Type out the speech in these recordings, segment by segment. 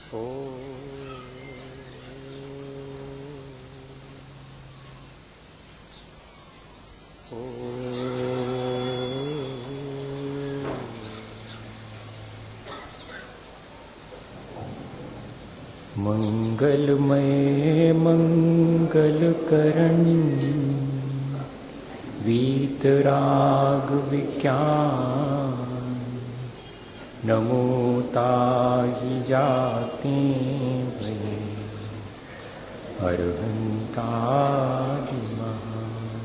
ओ मंगलमय मंगलकरण वीतराग विज्ञान नमो ताहि जाते भये अरहंतादि महान।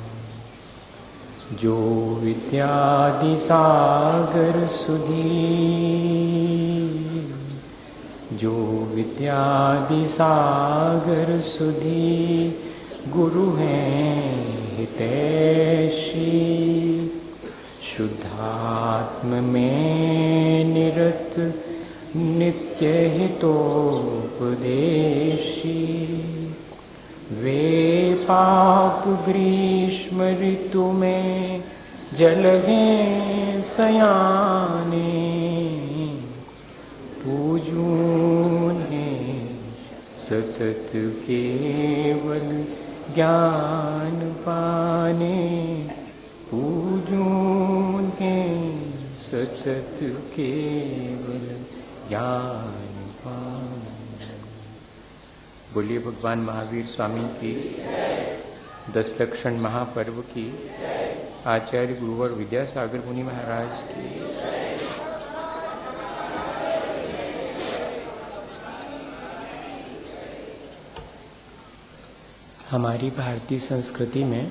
जो विद्यादि सागर सुधीर, जो विद्यादि सागर सुधीर गुरु हैं हितैषी। शुद्धात्म में निरत नित्य हितोपदेशी। वे पाप ग्रीष्म ऋतु में जल हैं सयाने। पूजूं हैं सतत केवल ज्ञान पाने। पूजूं हैं सतत केवल ज्ञान पाने। बोलिए भगवान महावीर स्वामी की, 10 लक्षण महापर्व की, आचार्य गुरुवर विद्यासागर मुनि महाराज की। हमारी भारतीय संस्कृति में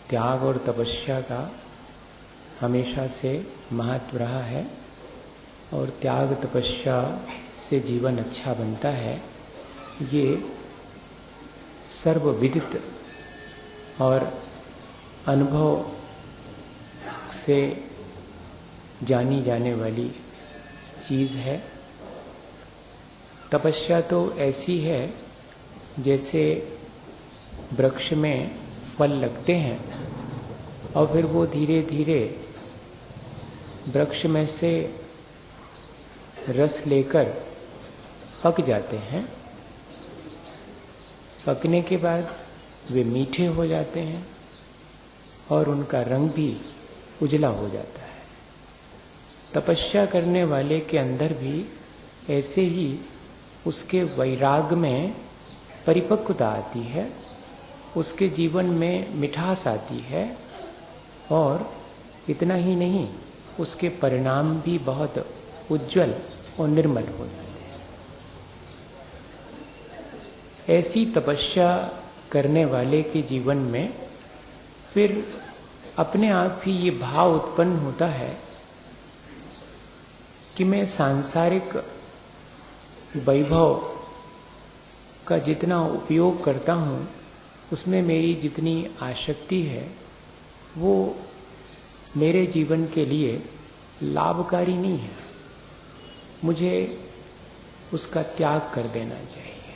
त्याग और तपस्या का हमेशा से महत्व रहा है और त्याग तपस्या से जीवन अच्छा बनता है, ये सर्वविदित और अनुभव से जानी जाने वाली चीज़ है। तपस्या तो ऐसी है जैसे वृक्ष में फल लगते हैं और फिर वो धीरे धीरे वृक्ष में से रस लेकर पक जाते हैं। पकने के बाद वे मीठे हो जाते हैं और उनका रंग भी उजला हो जाता है। तपस्या करने वाले के अंदर भी ऐसे ही उसके वैराग में परिपक्वता आती है, उसके जीवन में मिठास आती है और इतना ही नहीं, उसके परिणाम भी बहुत उज्जवल और निर्मल हो जाते हैं। ऐसी तपस्या करने वाले के जीवन में फिर अपने आप ही ये भाव उत्पन्न होता है कि मैं सांसारिक वैभव का जितना उपयोग करता हूँ उसमें मेरी जितनी आसक्ति है वो मेरे जीवन के लिए लाभकारी नहीं है। मुझे उसका त्याग कर देना चाहिए।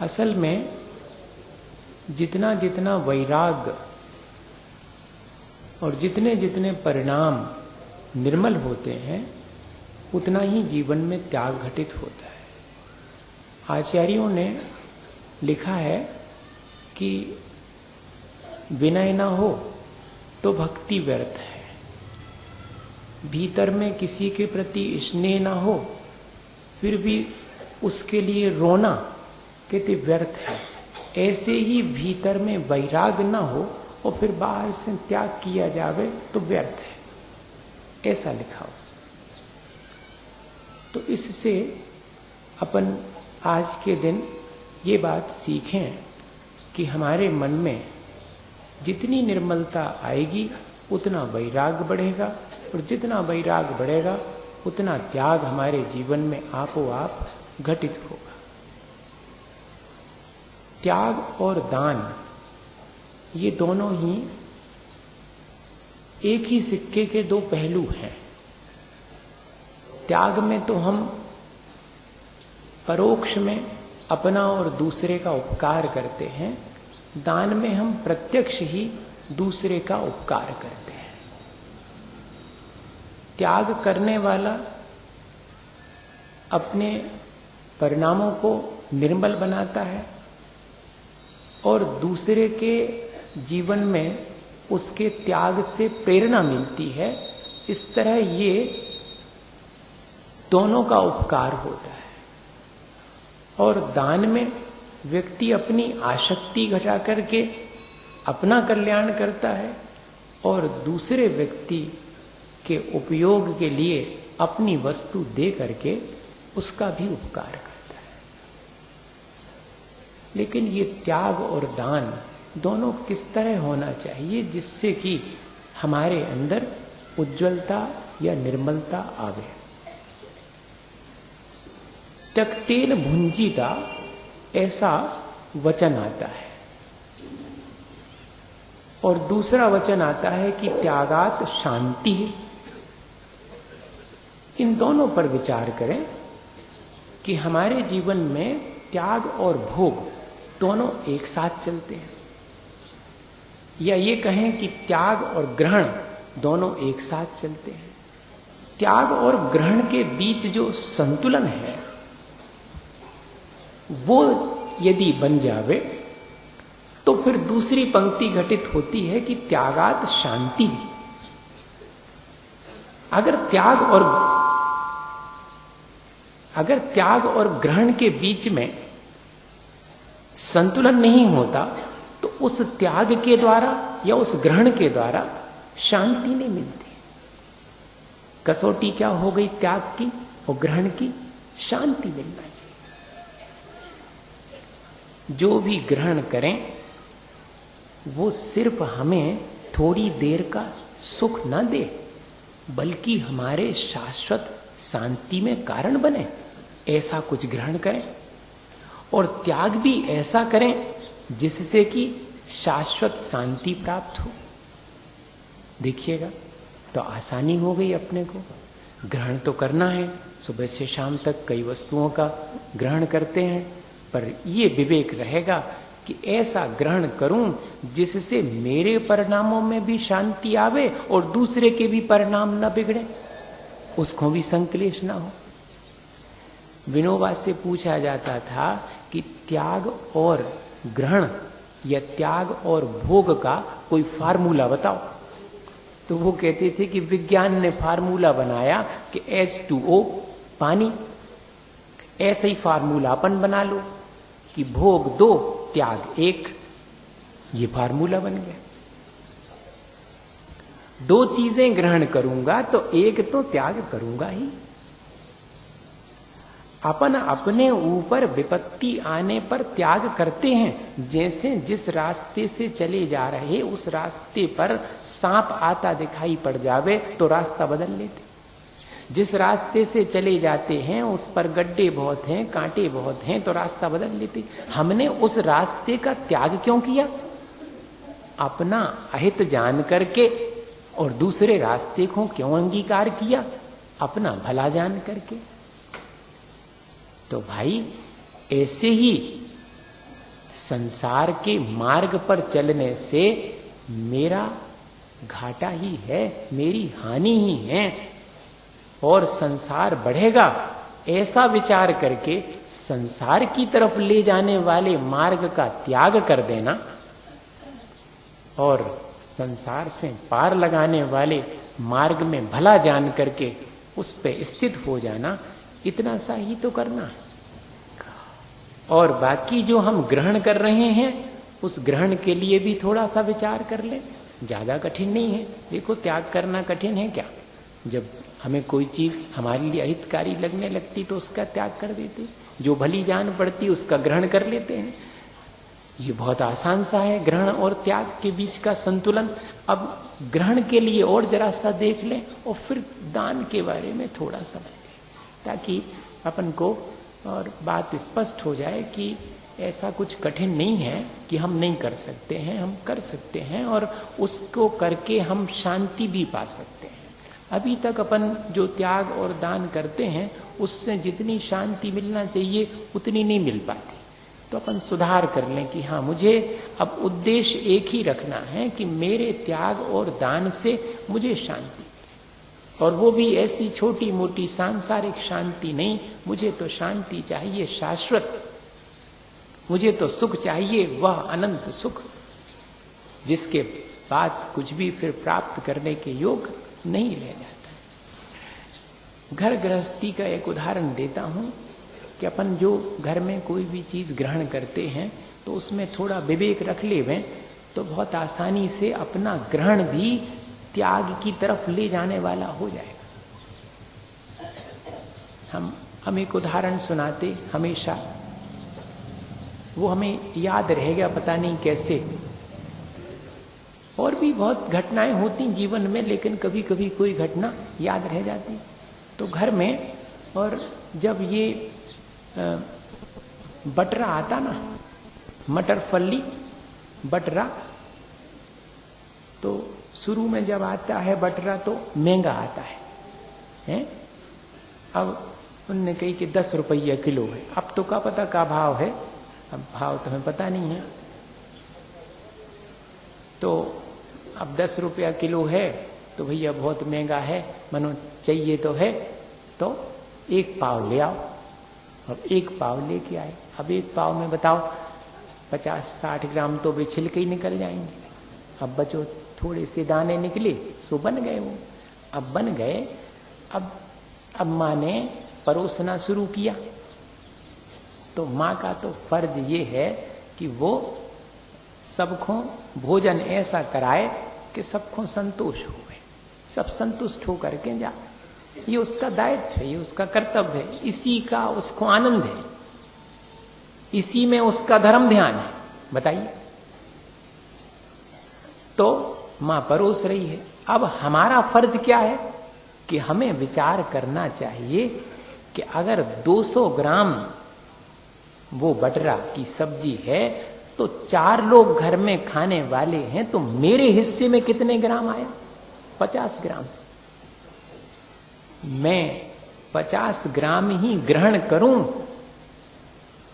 असल में जितना जितना वैराग और जितने जितने परिणाम निर्मल होते हैं उतना ही जीवन में त्याग घटित होता है। आचार्यों ने लिखा है कि विनय न हो तो भक्ति व्यर्थ है। भीतर में किसी के प्रति स्नेह न हो फिर भी उसके लिए रोना कहते व्यर्थ है। ऐसे ही भीतर में वैराग न हो और फिर बाहर से त्याग किया जावे तो व्यर्थ है, ऐसा लिखा उसमें। तो इससे अपन आज के दिन ये बात सीखें कि हमारे मन में जितनी निर्मलता आएगी उतना वैराग बढ़ेगा और जितना वैराग बढ़ेगा उतना त्याग हमारे जीवन में आपो आप घटित होगा। त्याग और दान ये दोनों ही एक ही सिक्के के दो पहलू हैं। त्याग में तो हम परोक्ष में अपना और दूसरे का उपकार करते हैं, दान में हम प्रत्यक्ष ही दूसरे का उपकार करते हैं। त्याग करने वाला अपने परिणामों को निर्मल बनाता है और दूसरे के जीवन में उसके त्याग से प्रेरणा मिलती है। इस तरह ये दोनों का उपकार होता है। और दान में व्यक्ति अपनी आसक्ति घटा करके अपना कल्याण करता है और दूसरे व्यक्ति के उपयोग के लिए अपनी वस्तु दे करके उसका भी उपकार करता है। लेकिन ये त्याग और दान दोनों किस तरह होना चाहिए जिससे कि हमारे अंदर उज्ज्वलता या निर्मलता आवे। त्यक्तेन भुंजीता ऐसा वचन आता है और दूसरा वचन आता है कि त्यागात शांति। इन दोनों पर विचार करें कि हमारे जीवन में त्याग और भोग दोनों एक साथ चलते हैं, या ये कहें कि त्याग और ग्रहण दोनों एक साथ चलते हैं। त्याग और ग्रहण के बीच जो संतुलन है वो यदि बन जावे तो फिर दूसरी पंक्ति घटित होती है कि त्यागात शांति। अगर त्याग और ग्रहण के बीच में संतुलन नहीं होता तो उस त्याग के द्वारा या उस ग्रहण के द्वारा शांति नहीं मिलती। कसौटी क्या हो गई त्याग की और ग्रहण की? शांति मिलना चाहिए। जो भी ग्रहण करें वो सिर्फ हमें थोड़ी देर का सुख न दे बल्कि हमारे शाश्वत शांति में कारण बने, ऐसा कुछ ग्रहण करें। और त्याग भी ऐसा करें जिससे कि शाश्वत शांति प्राप्त हो। देखिएगा तो आसानी हो गई अपने को। ग्रहण तो करना है, सुबह से शाम तक कई वस्तुओं का ग्रहण करते हैं, पर ये विवेक रहेगा कि ऐसा ग्रहण करूं जिससे मेरे परिणामों में भी शांति आवे और दूसरे के भी परिणाम न बिगड़े, उसको भी संक्लेश ना हो। विनोबा से पूछा जाता था कि त्याग और ग्रहण या त्याग और भोग का कोई फार्मूला बताओ। तो वो कहते थे कि विज्ञान ने फार्मूला बनाया कि H2O पानी, ऐसे ही फार्मूला अपन बना लो कि भोग 2 त्याग 1। ये फार्मूला बन गया। 2 चीजें ग्रहण करूंगा तो एक तो त्याग करूंगा ही। अपन अपने ऊपर विपत्ति आने पर त्याग करते हैं। जैसे जिस रास्ते से चले जा रहे उस रास्ते पर सांप आता दिखाई पड़ जावे तो रास्ता बदल लेते। जिस रास्ते से चले जाते हैं उस पर गड्ढे बहुत हैं, कांटे बहुत हैं, तो रास्ता बदल लेते। हमने उस रास्ते का त्याग क्यों किया? अपना अहित जान करके। और दूसरे रास्ते को क्यों अंगीकार किया? अपना भला जान करके। तो भाई ऐसे ही संसार के मार्ग पर चलने से मेरा घाटा ही है, मेरी हानि ही है और संसार बढ़ेगा, ऐसा विचार करके संसार की तरफ ले जाने वाले मार्ग का त्याग कर देना और संसार से पार लगाने वाले मार्ग में भला जान करके उस पे स्थित हो जाना, इतना सा ही तो करना है। और बाकी जो हम ग्रहण कर रहे हैं उस ग्रहण के लिए भी थोड़ा सा विचार कर लें। ज्यादा कठिन नहीं है। देखो त्याग करना कठिन है क्या? जब हमें कोई चीज हमारे लिए अहितकारी लगने लगती तो उसका त्याग कर देते, जो भली जान पड़ती उसका ग्रहण कर लेते हैं। ये बहुत आसान सा है ग्रहण और त्याग के बीच का संतुलन। अब ग्रहण के लिए और जरा सा देख लें और फिर दान के बारे में थोड़ा समझ लें, ताकि अपन को और बात स्पष्ट हो जाए कि ऐसा कुछ कठिन नहीं है कि हम नहीं कर सकते हैं, हम कर सकते हैं और उसको करके हम शांति भी पा सकते हैं। अभी तक अपन जो त्याग और दान करते हैं उससे जितनी शांति मिलना चाहिए उतनी नहीं मिल पाती। तो अपन सुधार कर लें कि हाँ, मुझे अब उद्देश्य एक ही रखना है कि मेरे त्याग और दान से मुझे शांति। और वो भी ऐसी छोटी मोटी सांसारिक शांति नहीं। मुझे तो शांति चाहिए शाश्वत, मुझे तो सुख चाहिए, वह अनंत सुख जिसके बाद कुछ भी फिर प्राप्त करने के योग नहीं रह जाता। घर गृहस्थी का एक उदाहरण देता हूं कि अपन जो घर में कोई भी चीज ग्रहण करते हैं तो उसमें थोड़ा विवेक रख लेवें तो बहुत आसानी से अपना ग्रहण भी त्याग की तरफ ले जाने वाला हो जाएगा। हम एक उदाहरण सुनाते हमेशा, वो हमें याद रहेगा पता नहीं कैसे। और भी बहुत घटनाएं होती जीवन में, लेकिन कभी कभी कोई घटना याद रह जाती। तो घर में, और जब ये बटरा आता ना, मटर फली बटरा, तो शुरू में जब आता है बटरा तो महंगा आता है? अब उनने कही कि 10 रुपया किलो है। अब तो क्या पता का भाव है, अब भाव तो हमें पता नहीं है। तो अब 10 रुपया किलो है तो भैया बहुत महंगा है, मनो चाहिए तो है, तो 1 पाव ले आओ। अब 1 पाव लेके आए। अब 1 पाव में बताओ 50-60 ग्राम तो वे छिलके ही निकल जाएंगे। अब बचो थोड़े से दाने निकले, सो बन गए वो। अब बन गए, अब माँ ने परोसना शुरू किया। तो माँ का तो फर्ज ये है कि वो सबको भोजन ऐसा कराए कि सबको संतोष हो, सब संतुष्ट हो करके जा। ये उसका दायित्व है, ये उसका कर्तव्य है, इसी का उसको आनंद है, इसी में उसका धर्म ध्यान है। बताइए। तो मां परोस रही है। अब हमारा फर्ज क्या है कि हमें विचार करना चाहिए कि अगर 200 ग्राम वो बटरा की सब्जी है तो 4 लोग घर में खाने वाले हैं, तो मेरे हिस्से में कितने ग्राम आया? 50 ग्राम। मैं 50 ग्राम ही ग्रहण करूं,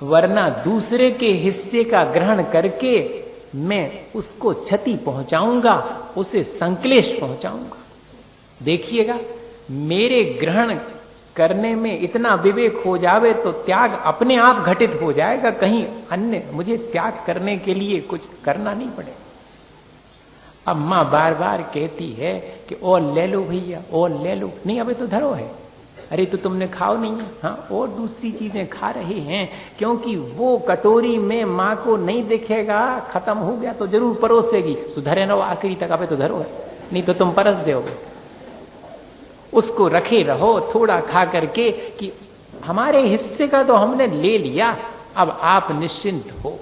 वरना दूसरे के हिस्से का ग्रहण करके मैं उसको क्षति पहुंचाऊंगा, उसे संक्लेश पहुंचाऊंगा। देखिएगा, मेरे ग्रहण करने में इतना विवेक हो जावे तो त्याग अपने आप घटित हो जाएगा। कहीं अन्य मुझे त्याग करने के लिए कुछ करना नहीं पड़ेगा। अब माँ बार बार कहती है कि और ले लो भैया, और ले लो। नहीं, अबे तो धरो है। अरे तो तुमने खाओ नहीं है? हाँ, और दूसरी चीजें खा रहे हैं, क्योंकि वो कटोरी में माँ को नहीं दिखेगा, खत्म हो गया तो जरूर परोसेगी। सुधरे ना आखिरी तक, अबे तो धरो है, नहीं तो तुम परस दोगे। उसको रखे रहो थोड़ा खा करके कि हमारे हिस्से का तो हमने ले लिया, अब आप निश्चिंत हो।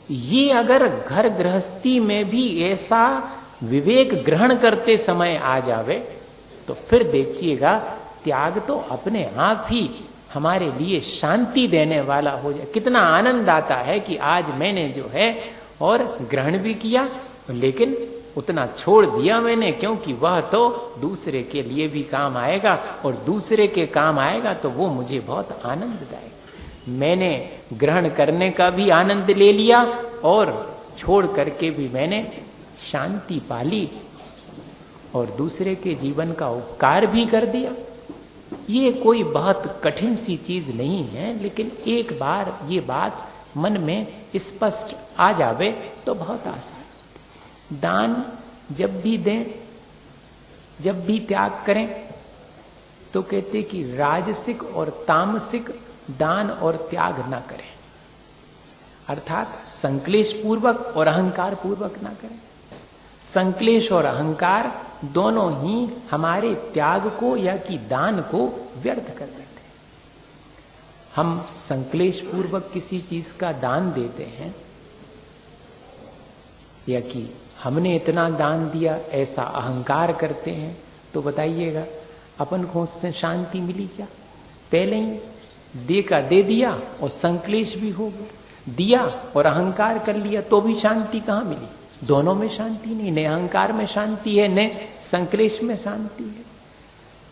ये अगर घर गृहस्थी में भी ऐसा विवेक ग्रहण करते समय आ जावे तो फिर देखिएगा त्याग तो अपने आप ही हमारे लिए शांति देने वाला हो जाए। कितना आनंद आता है कि आज मैंने जो है और ग्रहण भी किया, लेकिन उतना छोड़ दिया मैंने, क्योंकि वह तो दूसरे के लिए भी काम आएगा, और दूसरे के काम आएगा तो वो मुझे बहुत आनंददायक। मैंने ग्रहण करने का भी आनंद ले लिया और छोड़ करके भी मैंने शांति पाली और दूसरे के जीवन का उपकार भी कर दिया। ये कोई बहुत कठिन सी चीज नहीं है, लेकिन एक बार ये बात मन में स्पष्ट आ जावे तो बहुत आसान। दान जब भी दें, जब भी त्याग करें, तो कहते कि राजसिक और तामसिक दान और त्याग ना करें, अर्थात संक्लेश पूर्वक और अहंकार पूर्वक ना करें। संक्लेश और अहंकार दोनों ही हमारे त्याग को या कि दान को व्यर्थ कर देते हैं। हम संक्लेश पूर्वक किसी चीज का दान देते हैं या कि हमने इतना दान दिया ऐसा अहंकार करते हैं, तो बताइएगा अपन को उससे शांति मिली क्या? पहले ही दे का दे दिया और संक्लेश भी हो गया, दिया और अहंकार कर लिया तो भी शांति कहाँ मिली? दोनों में शांति नहीं, न अहंकार में शांति है न संक्लेश में शांति है।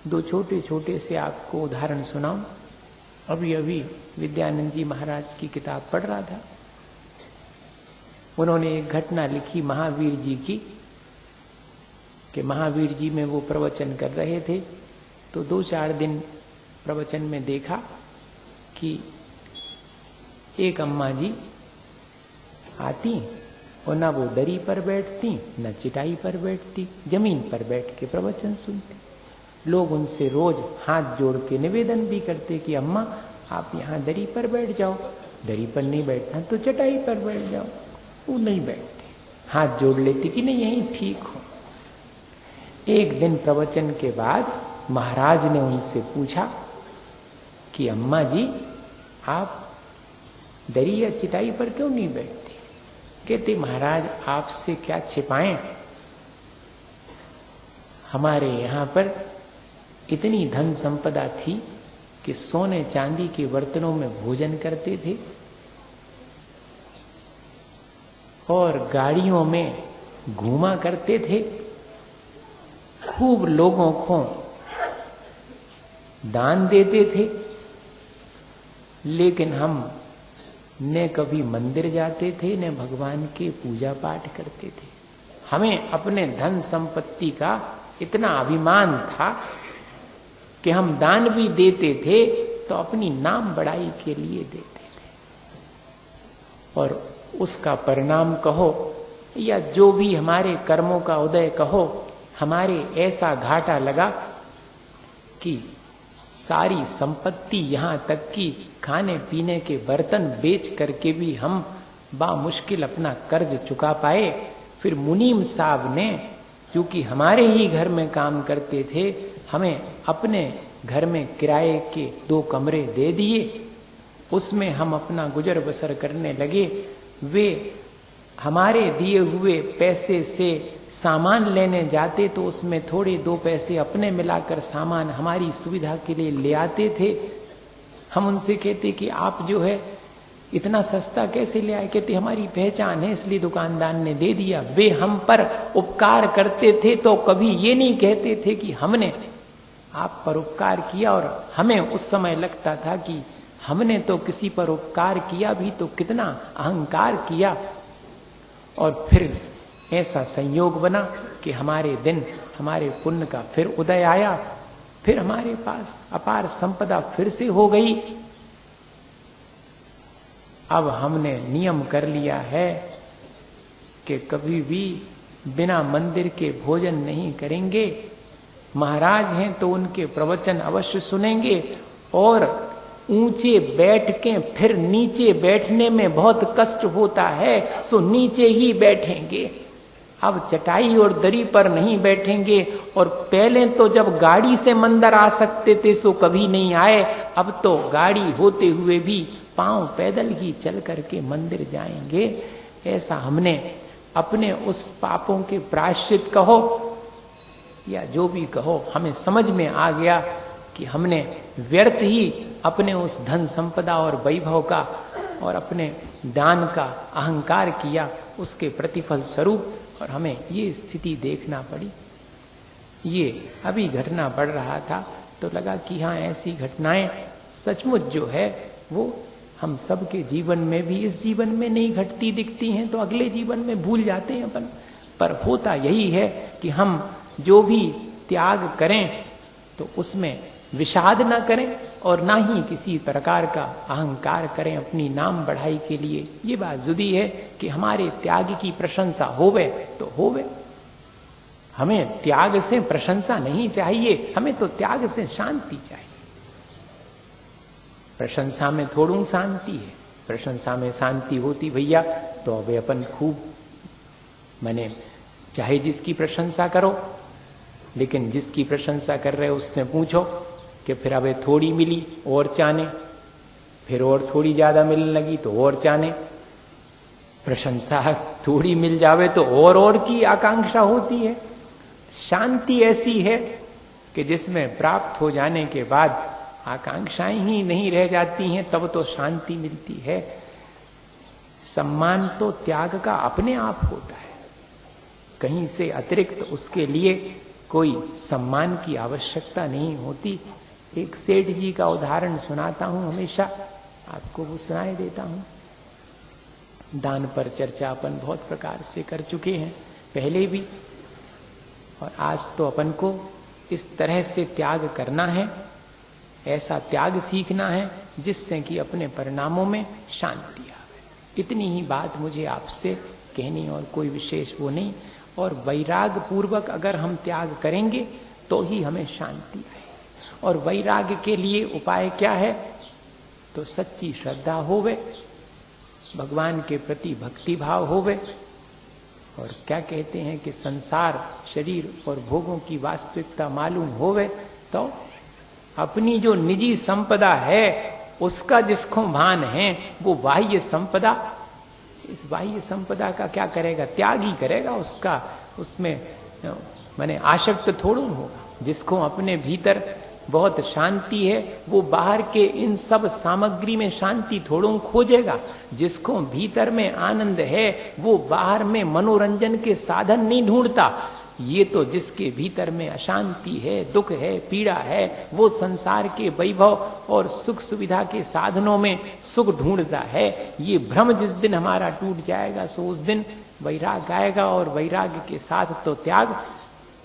2 छोटे छोटे से आपको उदाहरण सुनाऊं। अभी अभी विद्यानंद जी महाराज की किताब पढ़ रहा था, उन्होंने एक घटना लिखी महावीर जी की कि महावीर जी में वो प्रवचन कर रहे थे, तो 2-4 दिन प्रवचन में देखा कि एक अम्मा जी आती और ना वो दरी पर बैठती न चिटाई पर बैठती, जमीन पर बैठ के प्रवचन सुनती। लोग उनसे रोज हाथ जोड़ के निवेदन भी करते कि अम्मा आप यहाँ दरी पर बैठ जाओ, दरी पर नहीं बैठना तो चटाई पर बैठ जाओ। वो नहीं बैठते, हाथ जोड़ लेती कि नहीं यही ठीक हो। एक दिन प्रवचन के बाद महाराज ने उनसे पूछा कि अम्मा जी आप दरी या चिटाई पर क्यों नहीं बैठते? कहते महाराज आपसे क्या छिपाएं, हमारे यहाँ पर इतनी धन संपदा थी कि सोने चांदी के बर्तनों में भोजन करते थे और गाड़ियों में घूमा करते थे, खूब लोगों को दान देते थे, लेकिन हम न कभी मंदिर जाते थे न भगवान के पूजा पाठ करते थे। हमें अपने धन संपत्ति का इतना अभिमान था कि हम दान भी देते थे तो अपनी नाम बढ़ाई के लिए देते थे, और उसका परिणाम कहो या जो भी हमारे कर्मों का उदय कहो, हमारे ऐसा घाटा लगा कि सारी संपत्ति यहाँ तक कि खाने पीने के बर्तन बेच करके भी हम बामुश्किल अपना कर्ज चुका पाए। फिर मुनीम साहब ने, क्योंकि हमारे ही घर में काम करते थे, हमें अपने घर में किराए के 2 कमरे दे दिए, उसमें हम अपना गुजर बसर करने लगे। वे हमारे दिए हुए पैसे से सामान लेने जाते तो उसमें थोड़े 2 पैसे अपने मिलाकर सामान हमारी सुविधा के लिए ले आते थे। हम उनसे कहते कि आप जो है इतना सस्ता कैसे ले आए? कहते हमारी पहचान है इसलिए दुकानदार ने दे दिया। वे हम पर उपकार करते थे तो कभी ये नहीं कहते थे कि हमने आप पर उपकार किया, और हमें उस समय लगता था कि हमने तो किसी पर उपकार किया भी तो कितना अहंकार किया। और फिर ऐसा संयोग बना कि हमारे दिन, हमारे पुण्य का फिर उदय आया, फिर हमारे पास अपार संपदा फिर से हो गई। अब हमने नियम कर लिया है कि कभी भी बिना मंदिर के भोजन नहीं करेंगे। महाराज हैं तो उनके प्रवचन अवश्य सुनेंगे, और ऊंचे बैठ के फिर नीचे बैठने में बहुत कष्ट होता है, सो नीचे ही बैठेंगे। अब चटाई और दरी पर नहीं बैठेंगे। और पहले तो जब गाड़ी से मंदिर आ सकते थे सो कभी नहीं आए, अब तो गाड़ी होते हुए भी पांव पैदल ही चल करके मंदिर जाएंगे। ऐसा हमने अपने उस पापों के प्रायश्चित कहो या जो भी कहो, हमें समझ में आ गया कि हमने व्यर्थ ही अपने उस धन संपदा और वैभव का और अपने दान का अहंकार किया, उसके प्रतिफल स्वरूप, और हमें ये स्थिति देखना पड़ी। ये अभी घटना बढ़ रहा था तो लगा कि हाँ, ऐसी घटनाएं सचमुच जो है वो हम सबके जीवन में भी, इस जीवन में नहीं घटती दिखती हैं तो अगले जीवन में भूल जाते हैं अपन। पर होता यही है कि हम जो भी त्याग करें तो उसमें विषाद ना करें और ना ही किसी प्रकार का अहंकार करें अपनी नाम बढ़ाई के लिए। ये बात जुदी है कि हमारे त्याग की प्रशंसा होवे तो होवे। हमें त्याग से प्रशंसा नहीं चाहिए, हमें तो त्याग से शांति चाहिए। प्रशंसा में थोड़ू शांति है, प्रशंसा में शांति होती भैया तो अब अपन खूब, मैंने चाहे जिसकी प्रशंसा करो, लेकिन जिसकी प्रशंसा कर रहे हो उससे पूछो कि फिर अब थोड़ी मिली और चाने, फिर और थोड़ी ज्यादा मिलने लगी तो और चाने। प्रशंसा थोड़ी मिल जावे तो और की आकांक्षा होती है। शांति ऐसी है कि जिसमें प्राप्त हो जाने के बाद आकांक्षाएं ही नहीं रह जाती हैं, तब तो शांति मिलती है। सम्मान तो त्याग का अपने आप होता है, कहीं से अतिरिक्त उसके लिए कोई सम्मान की आवश्यकता नहीं होती। एक सेठ जी का उदाहरण सुनाता हूं, हमेशा आपको वो सुनाई देता हूं। दान पर चर्चा अपन बहुत प्रकार से कर चुके हैं पहले भी। और आज तो अपन को इस तरह से त्याग करना है, ऐसा त्याग सीखना है जिससे कि अपने परिणामों में शांति आवे। इतनी ही बात मुझे आपसे कहनी और कोई विशेष वो नहीं। और वैराग पूर्वक अगर हम त्याग करेंगे तो ही हमें शांति आए। और वैराग के लिए उपाय क्या है? तो सच्ची श्रद्धा होवे, भगवान के प्रति भक्ति भाव होवे, और क्या कहते हैं कि संसार, शरीर और भोगों की वास्तविकता मालूम होवे, तो अपनी जो निजी संपदा है उसका जिसको भान है, वो बाह्य संपदा, इस बाह्य संपदा का क्या करेगा? त्याग ही करेगा उसका, उसमें माने आसक्त थोड़ू होगा। जिसको अपने भीतर बहुत शांति है वो बाहर के इन सब सामग्री में शांति थोड़ू खोजेगा। जिसको भीतर में आनंद है वो बाहर में मनोरंजन के साधन नहीं ढूंढता। ये तो जिसके भीतर में अशांति है, दुख है, पीड़ा है, वो संसार के वैभव और सुख सुविधा के साधनों में सुख ढूंढता है। ये भ्रम जिस दिन हमारा टूट जाएगा सो उस दिन वैराग आएगा, और वैराग के साथ तो त्याग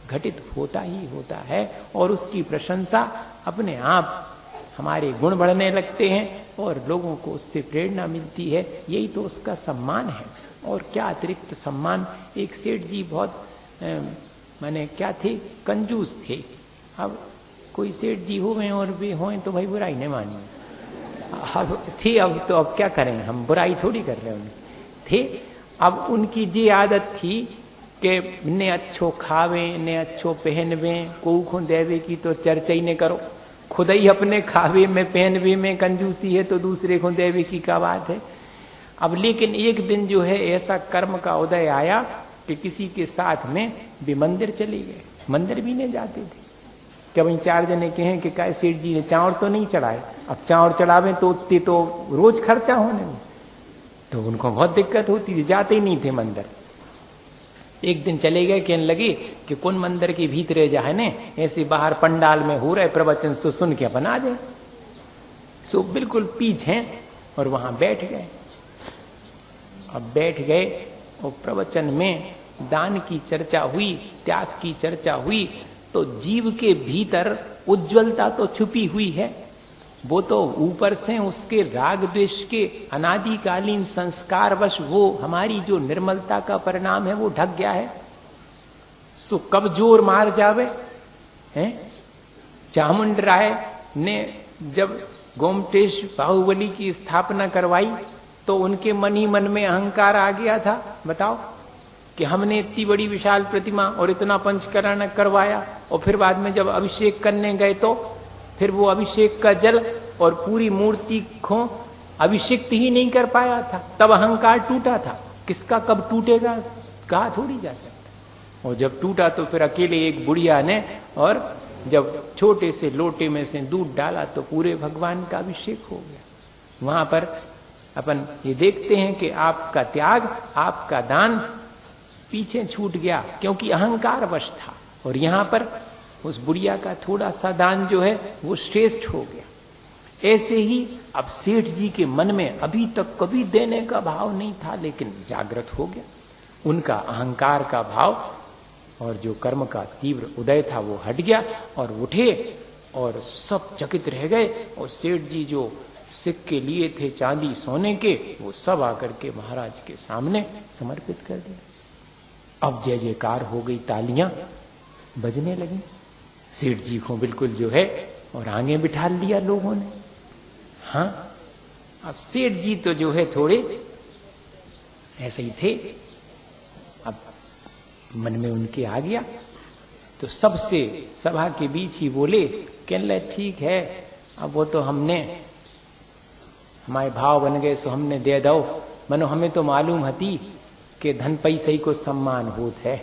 घटित होता ही होता है। और उसकी प्रशंसा अपने आप हमारे गुण बढ़ने लगते हैं और लोगों को उससे प्रेरणा मिलती है। यही तो उसका सम्मान है, और क्या अतिरिक्त सम्मान। एक सेठ जी बहुत माने क्या थे, कंजूस थे। अब कोई सेठ जी हुए और वे हों तो भाई बुराई नहीं मानी, अब थे, अब तो अब क्या करें, हम बुराई थोड़ी कर रहे हैं। थे, अब उनकी ये आदत थी कि ने अच्छो खावे, ने अच्छो पहनवे, को देवे की तो चर्चा ही न करो। खुद ही अपने खावे में पहनवे में कंजूसी है तो दूसरे को देवे की क्या बात है। अब लेकिन एक दिन जो है ऐसा कर्म का उदय आया कि किसी के साथ में भी मंदिर चले गए। मंदिर भी नहीं जाते थे। क्या वही 4 जने कहें कि काय सेठ जी ने चावड़ तो नहीं चढ़ाए, अब चावड़ चढ़ावे तो उतने तो रोज खर्चा होने में, तो उनको बहुत दिक्कत होती थी, जाते ही नहीं थे मंदिर। एक दिन चले गए, कहने लगे कि कौन मंदिर के भीतर जाए ने, ऐसे बाहर पंडाल में हो रहे प्रवचन सो सुन के बना दे। सो बिल्कुल पीछे और वहां बैठ गए। अब बैठ गए और प्रवचन में दान की चर्चा हुई, त्याग की चर्चा हुई, तो जीव के भीतर उज्ज्वलता तो छुपी हुई है। वो तो ऊपर से उसके राग द्वेष के अनादिकालीन संस्कारवश वो हमारी जो निर्मलता का परिणाम है वो ढक गया है। सो कब जोर मार जावे हैं। चामुंड राय ने जब गोमटेश बाहुबली की स्थापना करवाई तो उनके मन ही मन में अहंकार आ गया था। बताओ कि हमने इतनी बड़ी विशाल प्रतिमा और इतना पंचकरण करवाया, और फिर बाद में जब अभिषेक करने गए तो फिर वो अभिषेक का जल और पूरी मूर्ति को अभिषेक ही नहीं कर पाया था, तब अहंकार टूटा था। किसका कब टूटेगा कहा थोड़ी जा सकता। और जब टूटा तो फिर अकेले एक बुढ़िया ने, और जब छोटे से लोटे में से दूध डाला तो पूरे भगवान का अभिषेक हो गया। वहां पर अपन ये देखते हैं कि आपका त्याग, आपका दान पीछे छूट गया क्योंकि अहंकार वश था, और यहां पर उस बुढ़िया का थोड़ा सा दान जो है वो श्रेष्ठ हो गया। ऐसे ही अब सेठ जी के मन में अभी तक कभी देने का भाव नहीं था, लेकिन जागृत हो गया उनका अहंकार का भाव, और जो कर्म का तीव्र उदय था वो हट गया, और उठे और सब चकित रह गए। और सेठ जी जो सिक्के लिए थे चांदी सोने के, वो सब आकर के महाराज के सामने समर्पित कर दिए। अब जय जयकार हो गई, तालियां बजने लगी। सेठ जी को बिल्कुल जो है और आगे बिठा लिया लोगों ने। हाँ, अब सेठ जी तो जो है थोड़े ऐसे ही थे। अब मन में उनके आ गया तो सबसे सभा के बीच ही बोले, कहने लगे ठीक है, अब वो तो हमने हमारे भाव बन गए सो हमने दे दो। मनो हमें तो मालूम हती कि धन पैसे को सम्मान होत है,